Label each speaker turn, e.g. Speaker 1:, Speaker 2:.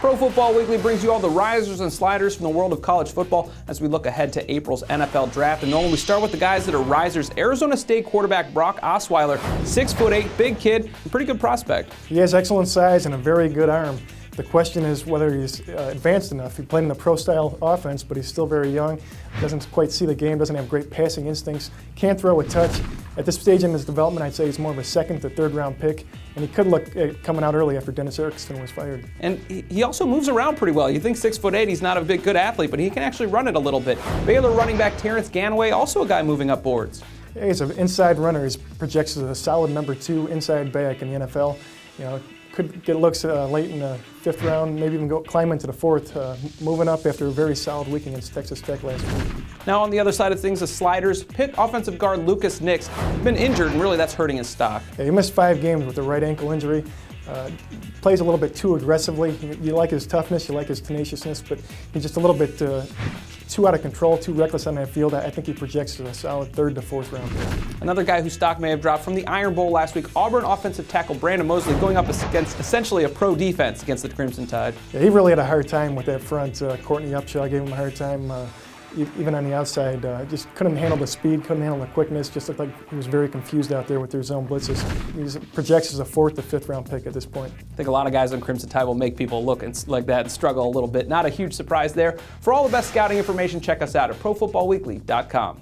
Speaker 1: Pro Football Weekly brings you all the risers and sliders from the world of college football as we look ahead to April's NFL Draft. And Nolan, we start with the guys that are risers. Arizona State quarterback Brock Osweiler, 6'8", big kid, and pretty good prospect.
Speaker 2: He has excellent size and a very good arm. The question is whether he's advanced enough. He played in the pro-style offense, but he's still very young. Doesn't quite see the game, doesn't have great passing instincts, can't throw a touch. At this stage in his development, I'd say he's more of a second to third round pick, and he could look coming out early after Dennis Erickson was fired.
Speaker 1: And he also moves around pretty well. You think 6'8", he's not a big good athlete, but he can actually run it a little bit. Baylor running back Terrence Ganaway, also a guy moving up boards.
Speaker 2: Yeah, he's an inside runner. He projects as a solid #2 inside back in the NFL. Could get looks late in the 5th round, maybe even climb into the 4th, moving up after a very solid week against Texas Tech last week.
Speaker 1: Now on the other side of things, the sliders, Pitt offensive guard Lucas Nix been injured, and really that's hurting his stock.
Speaker 2: Yeah, he missed 5 games with a right ankle injury. Plays a little bit too aggressively. You like his toughness, you like his tenaciousness, but he's just a little bit too out of control, too reckless on that field. I think he projects to a solid 3rd to 4th round pick.
Speaker 1: Another guy whose stock may have dropped from the Iron Bowl last week, Auburn offensive tackle Brandon Mosley, going up against essentially a pro defense against the Crimson Tide.
Speaker 2: Yeah, he really had a hard time with that front. Courtney Upshaw gave him a hard time. Even on the outside, just couldn't handle the speed, couldn't handle the quickness, just looked like he was very confused out there with their zone blitzes. He projects as a 4th to 5th round pick at this point.
Speaker 1: I think a lot of guys on Crimson Tide will make people look like that and struggle a little bit. Not a huge surprise there. For all the best scouting information, check us out at ProFootballWeekly.com.